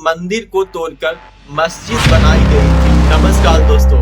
मंदिर को तोड़कर मस्जिद बनाई गई थी। नमस्कार दोस्तों,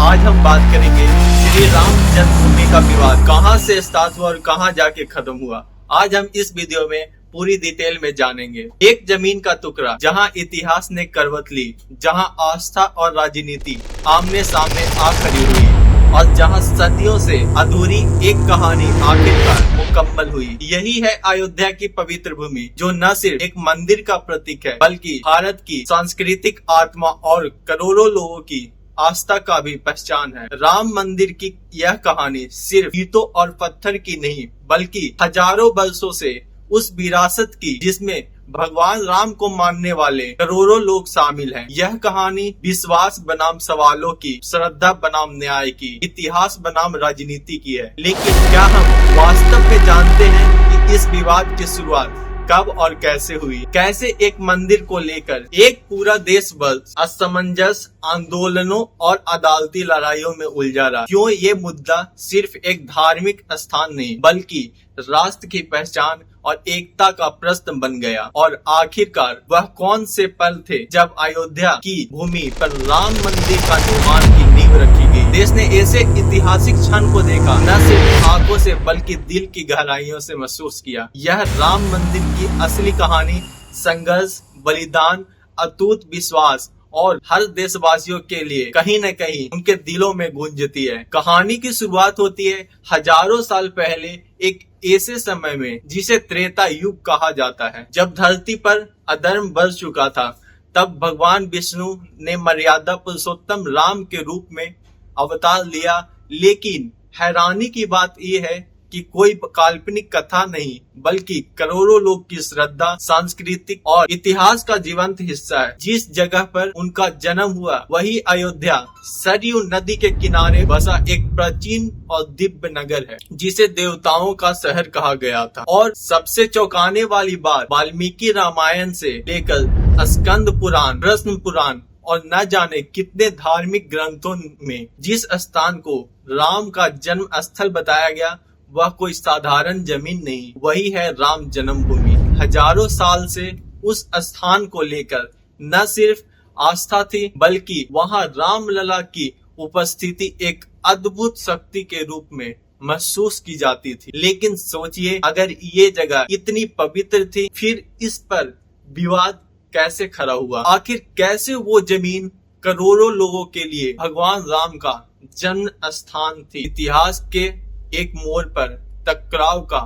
आज हम बात करेंगे श्री राम जन्मभूमि का विवाद कहां से स्टार्ट हुआ और कहां जाके खत्म हुआ। आज हम इस वीडियो में पूरी डिटेल में जानेंगे। एक जमीन का टुकड़ा जहां इतिहास ने करवट ली, जहां आस्था और राजनीति आमने सामने आ खड़ी हुई और जहां सदियों से अधूरी एक कहानी आखिरकार मुकम्मल हुई। यही है अयोध्या की पवित्र भूमि, जो न सिर्फ एक मंदिर का प्रतीक है बल्कि भारत की सांस्कृतिक आत्मा और करोड़ों लोगों की आस्था का भी पहचान है। राम मंदिर की यह कहानी सिर्फ ईंटों और पत्थर की नहीं बल्कि हजारों वर्षों से उस विरासत की जिसमें भगवान राम को मानने वाले करोड़ों लोग शामिल हैं। यह कहानी विश्वास बनाम सवालों की, श्रद्धा बनाम न्याय की, इतिहास बनाम राजनीति की है। लेकिन क्या हम वास्तव में जानते हैं कि इस विवाद की शुरुआत कब और कैसे हुई? कैसे एक मंदिर को लेकर एक पूरा देश बल असमंजस, आंदोलनों और अदालती लड़ाइयों में उलझा रहा? क्यों ये मुद्दा सिर्फ एक धार्मिक स्थान नहीं बल्कि राष्ट्र की पहचान और एकता का प्रश्न बन गया? और आखिरकार वह कौन से पल थे जब अयोध्या की भूमि पर राम मंदिर का निर्माण की नींव रखी गई? देश ने ऐसे ऐतिहासिक क्षण को देखा, न सिर्फ आंखों से बल्कि दिल की गहराइयों से महसूस किया। यह राम मंदिर की असली कहानी संघर्ष, बलिदान, अटूट विश्वास और हर देशवासियों के लिए कहीं न कहीं उनके दिलों में गूंजती है। कहानी की शुरुआत होती है हजारों साल पहले, एक ऐसे समय में जिसे त्रेता युग कहा जाता है, जब धरती पर अधर्म बढ़ चुका था। तब भगवान विष्णु ने मर्यादा पुरुषोत्तम राम के रूप में अवतार लिया। लेकिन हैरानी की बात यह है कि कोई काल्पनिक कथा नहीं बल्कि करोड़ों लोग की श्रद्धा, सांस्कृतिक और इतिहास का जीवंत हिस्सा है। जिस जगह पर उनका जन्म हुआ वही अयोध्या सरयू नदी के किनारे बसा एक प्राचीन और दिव्य नगर है, जिसे देवताओं का शहर कहा गया था। और सबसे चौंकाने वाली बात, वाल्मीकि रामायण से लेकर स्कंद पुराण, कृष्ण पुराण और न जाने कितने धार्मिक ग्रंथों में जिस स्थान को राम का जन्म स्थल बताया गया वह कोई साधारण जमीन नहीं, वही है राम जन्मभूमि। हजारों साल से उस स्थान को लेकर न सिर्फ आस्था थी बल्कि वहां रामलला की उपस्थिति एक अद्भुत शक्ति के रूप में महसूस की जाती थी। लेकिन सोचिए, अगर ये जगह इतनी पवित्र थी, फिर इस पर विवाद कैसे खड़ा हुआ? आखिर कैसे वो जमीन करोड़ों लोगों के लिए भगवान राम का जन्म स्थान थी, इतिहास के एक मोड़ पर टकराव का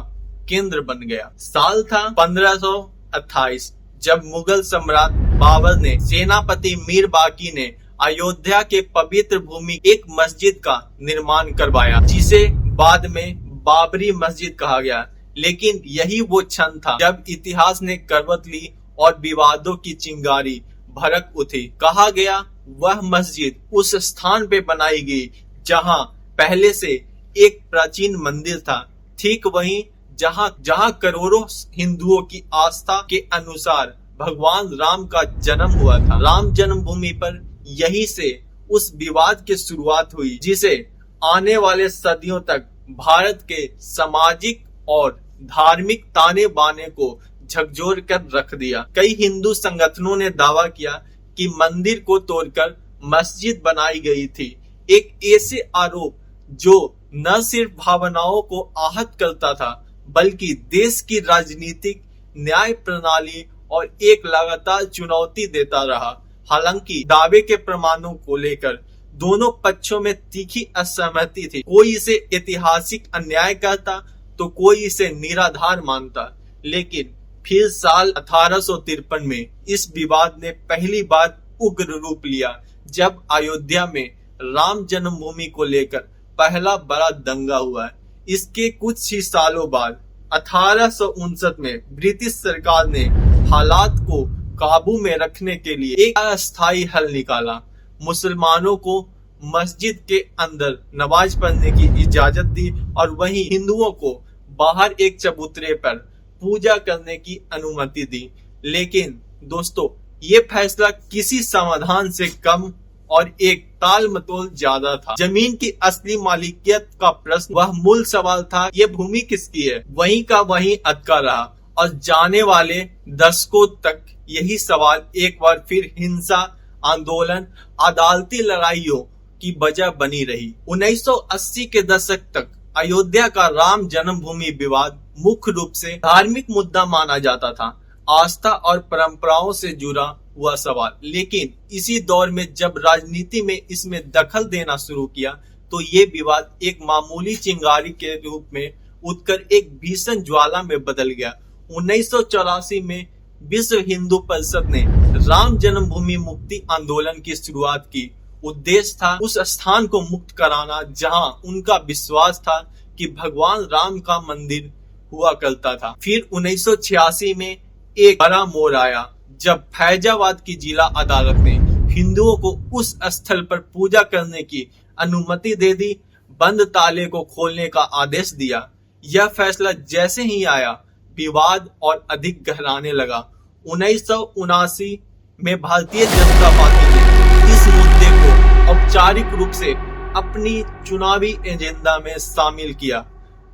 केंद्र बन गया? साल था 1528, जब मुगल सम्राट बाबर ने सेनापति मीर बाकी ने अयोध्या के पवित्र भूमि एक मस्जिद का निर्माण करवाया, जिसे बाद में बाबरी मस्जिद कहा गया। लेकिन यही वो क्षण था जब इतिहास ने करवट ली और विवादों की चिंगारी भड़क उठी। कहा गया वह मस्जिद उस स्थान पे बनाई गई जहां पहले से एक प्राचीन मंदिर था, ठीक वहीं जहां करोड़ों हिंदुओं की आस्था के अनुसार भगवान राम का जन्म हुआ था। राम जन्मभूमि पर यही से उस विवाद की शुरुआत हुई, जिसे आने वाले सदियों तक भारत के सामाजिक और धार्मिक ताने बाने को झकझोर कर रख दिया। कई हिंदू संगठनों ने दावा किया कि मंदिर को तोड़कर मस्जिद बनाई गई थी, एक ऐसे आरोप जो न सिर्फ भावनाओं को आहत करता था बल्कि देश की राजनीतिक, न्याय प्रणाली और एक लगातार चुनौती देता रहा। हालांकि दावे के प्रमाणों को लेकर दोनों पक्षों में तीखी असहमति थी। कोई इसे ऐतिहासिक अन्याय कहता तो कोई इसे निराधार मानता। लेकिन फिर साल 1853 में इस विवाद ने पहली बार उग्र रूप लिया, जब अयोध्या में राम जन्मभूमि को लेकर पहला बड़ा दंगा हुआ। इसके कुछ ही सालों बाद 1859 में ब्रिटिश सरकार ने हालात को काबू में रखने के लिए एक अस्थायी हल निकाला। मुसलमानों को मस्जिद के अंदर नमाज पढ़ने की इजाजत दी और वहीं हिंदुओं को बाहर एक चबूतरे पर पूजा करने की अनुमति दी। लेकिन दोस्तों, ये फैसला किसी समाधान से कम और एक ताल मतोल ज्यादा था। जमीन की असली मालिकियत का प्रश्न, वह मूल सवाल था, ये भूमि किसकी है, वहीं का वहीं अटका रहा और जाने वाले दशकों तक यही सवाल एक बार फिर हिंसा, आंदोलन, अदालती लड़ाइयों की वजह बनी रही। 1980 के दशक तक अयोध्या का राम जन्मभूमि विवाद मुख्य रूप से धार्मिक मुद्दा माना जाता था, आस्था और परंपराओं से जुड़ा हुआ सवाल। लेकिन इसी दौर में जब राजनीति में इसमें दखल देना शुरू किया तो ये विवाद एक मामूली चिंगारी के रूप में उठकर एक भीषण ज्वाला में बदल गया। 1984 में विश्व हिंदू परिषद ने राम जन्मभूमि मुक्ति आंदोलन की शुरुआत की। उद्देश्य था उस स्थान को मुक्त कराना जहां उनका विश्वास था कि भगवान राम का मंदिर हुआ करता था। फिर 1986 में एक बड़ा मोड़ आया जब फैजाबाद की जिला अदालत ने हिंदुओं को उस स्थल पर पूजा करने की अनुमति दे दी, बंद ताले को खोलने का आदेश दिया। यह फैसला जैसे ही आया, विवाद और अधिक गहराने लगा। 1979 में भारतीय जनता पार्टी ने इस मुद्दे को औपचारिक रूप से अपनी चुनावी एजेंडा में शामिल किया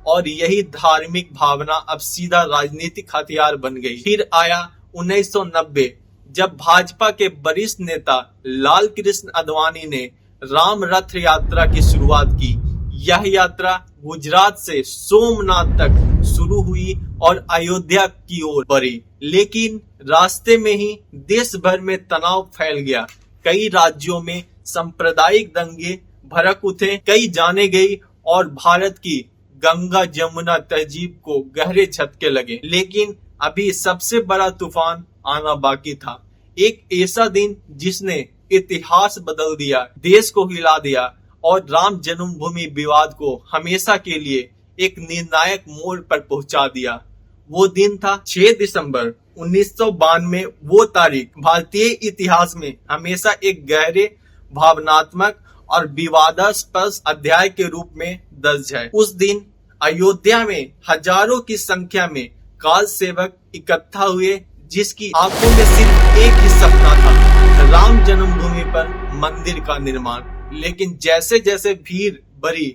और यही धार्मिक भावना अब सीधा राजनीतिक हथियार बन गई। फिर आया 1990 जब भाजपा के वरिष्ठ नेता लाल कृष्ण आडवाणी ने राम रथ यात्रा की शुरुआत की। यह यात्रा गुजरात से सोमनाथ तक शुरू हुई और अयोध्या की ओर बढ़ी, लेकिन रास्ते में ही देश भर में तनाव फैल गया। कई राज्यों में सांप्रदायिक दंगे भड़क उठे, कई जाने गई और भारत की गंगा जमुना तहजीब को गहरे झटके लगे। लेकिन अभी सबसे बड़ा तूफान आना बाकी था, एक ऐसा दिन जिसने इतिहास बदल दिया, देश को हिला दिया और राम जन्मभूमि विवाद को हमेशा के लिए एक निर्णायक मोड़ पर पहुंचा दिया। वो दिन था 6 दिसंबर 1992। वो तारीख भारतीय इतिहास में हमेशा एक गहरे, भावनात्मक और विवादास्पद अध्याय के रूप में दर्ज है। उस दिन अयोध्या में हजारों की संख्या में काल सेवक इकट्ठा हुए, जिसकी आंखों में सिर्फ एक ही सपना था, राम जन्मभूमि पर मंदिर का निर्माण। लेकिन जैसे जैसे भीड़ बढ़ी,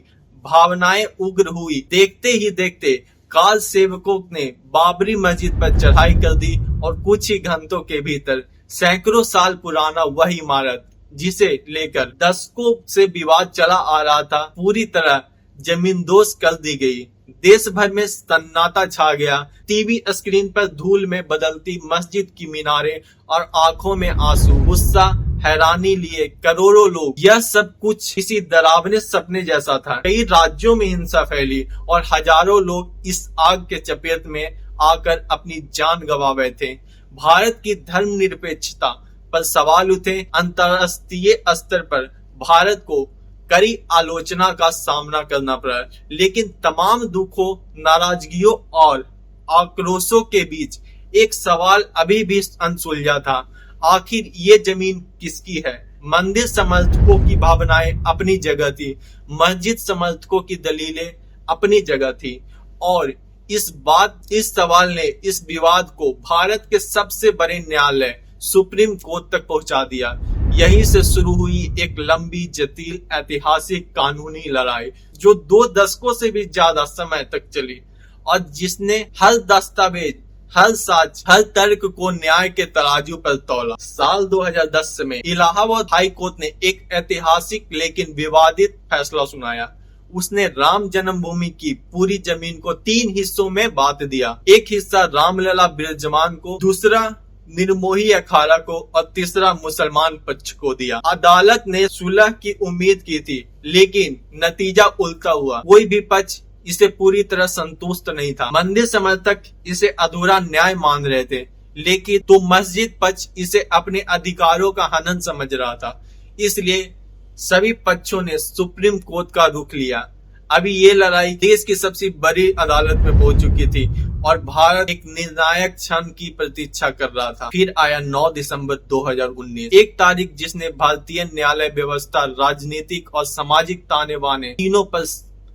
भावनाएं उग्र हुई, देखते ही देखते काल सेवकों ने बाबरी मस्जिद पर चढ़ाई कर दी और कुछ ही घंटों के भीतर सैकड़ों साल पुराना वह इमारत जिसे लेकर दशकों से विवाद चला आ रहा था, पूरी तरह जमींदोज कर दी गई। देश भर में सन्नाटा छा गया। टीवी स्क्रीन पर धूल में बदलती मस्जिद की मीनारें और आंखों में आंसू, गुस्सा, हैरानी लिए करोड़ों लोग। यह सब कुछ किसी डरावने सपने जैसा था। कई राज्यों में हिंसा फैली और हजारों लोग इस आग के चपेट में आकर अपनी जान गंवा बैठे। भारत की धर्मनिरपेक्षता पर सवाल उठे। अंतर्राष्ट्रीय स्तर पर भारत को कड़ी आलोचना का सामना करना पड़ा, लेकिन तमाम दुखों, नाराजगियों और आक्रोशों के बीच एक सवाल अभी भी अनसुलझा था। आखिर ये जमीन किसकी है? मंदिर समर्थकों की भावनाएं अपनी जगह थी, मस्जिद समर्थकों की दलीलें अपनी जगह थी और इस सवाल ने इस विवाद को भारत के सबसे बड़े न्यायालय सुप्रीम कोर्ट तक पहुंचा दिया। यहीं से शुरू हुई एक लंबी, जटिल, ऐतिहासिक कानूनी लड़ाई जो 2 दशकों से भी ज्यादा समय तक चली और जिसने हर दस्तावेज, हर साक्ष्य, हर तर्क को न्याय के तराजू पर तौला। साल 2010 में इलाहाबाद हाई कोर्ट ने एक ऐतिहासिक लेकिन विवादित फैसला सुनाया। उसने राम जन्मभूमि की पूरी जमीन को 3 हिस्सों में बांट दिया। एक हिस्सा रामलला विराजमान को, दूसरा निर्मोही अखाड़ा को और तीसरा मुसलमान पक्ष को दिया। अदालत ने सुलह की उम्मीद की थी, लेकिन नतीजा उल्टा हुआ। कोई भी पक्ष इसे पूरी तरह संतुष्ट नहीं था। मंदिर समर्थक इसे अधूरा न्याय मान रहे थे, लेकिन तो मस्जिद पक्ष इसे अपने अधिकारों का हनन समझ रहा था। इसलिए सभी पक्षों ने सुप्रीम कोर्ट का रुख लिया। अभी ये लड़ाई देश की सबसे बड़ी अदालत में पहुंच चुकी थी और भारत एक निर्णायक क्षण की प्रतीक्षा कर रहा था। फिर आया 9 दिसंबर 2019, एक तारीख जिसने भारतीय न्यायालय व्यवस्था, राजनीतिक और सामाजिक ताने बाने तीनों पर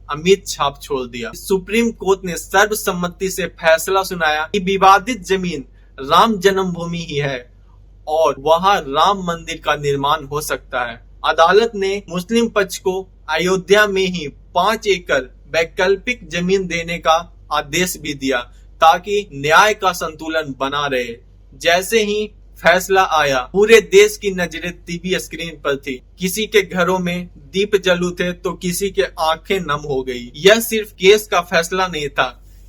अमिट छाप छोड़ दिया। सुप्रीम कोर्ट ने सर्वसम्मति से फैसला सुनाया कि विवादित जमीन राम जन्मभूमि ही है और वहां राम मंदिर का निर्माण हो सकता है। अदालत ने मुस्लिम पक्ष को अयोध्या में ही 5 एकड़ वैकल्पिक जमीन देने का आदेश भी दिया, ताकि न्याय का संतुलन बना रहे। जैसे ही फैसला आया, पूरे देश की नजरें टीवी स्क्रीन पर थी। किसी के घरों में दीप जल उठे तो किसी के आंखें नम हो गई। यह सिर्फ केस का फैसला नहीं था,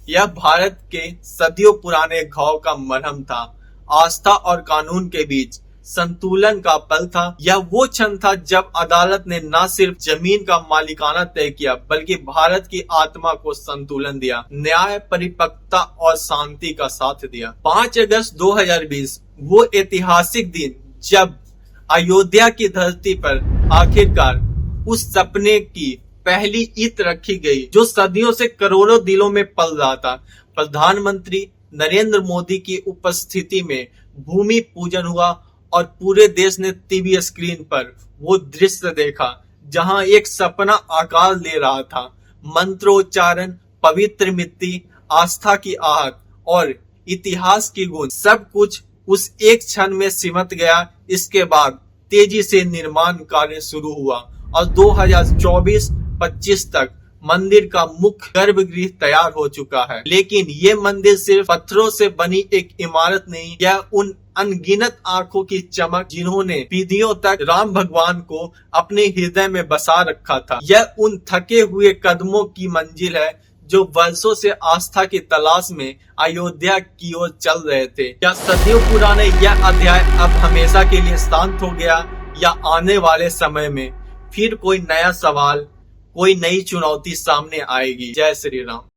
यह भारत के सदियों पुराने घाव का मरहम था। आस्था और कानून के बीच संतुलन का पल था। यह वो क्षण था जब अदालत ने न सिर्फ जमीन का मालिकाना तय किया, बल्कि भारत की आत्मा को संतुलन दिया, न्याय, परिपक्वता और शांति का साथ दिया। 5 अगस्त 2020 वो ऐतिहासिक दिन जब अयोध्या की धरती पर आखिरकार उस सपने की पहली ईंट रखी गई जो सदियों से करोड़ों दिलों में पल रहा था। प्रधानमंत्री नरेंद्र मोदी की उपस्थिति में भूमि पूजन हुआ और पूरे देश ने टीवी स्क्रीन पर वो दृश्य देखा जहां एक सपना आकार ले रहा था। मंत्रोच्चारण, पवित्र मिट्टी, आस्था की आहट और इतिहास की गूंज, सब कुछ उस एक क्षण में सिमट गया। इसके बाद तेजी से निर्माण कार्य शुरू हुआ और 2024-25 तक मंदिर का मुख्य गर्भगृह तैयार हो चुका है। लेकिन ये मंदिर सिर्फ पत्थरों से बनी एक इमारत नहीं, यह उन अनगिनत आंखों की चमक जिन्होंने पीढ़ियों तक राम भगवान को अपने हृदय में बसा रखा था। यह उन थके हुए कदमों की मंजिल है जो वर्षों से आस्था की तलाश में अयोध्या की ओर चल रहे थे। क्या सदियों पुराने यह अध्याय अब हमेशा के लिए शांत हो गया, या आने वाले समय में फिर कोई नया सवाल, कोई नई चुनौती सामने आएगी? जय श्री राम।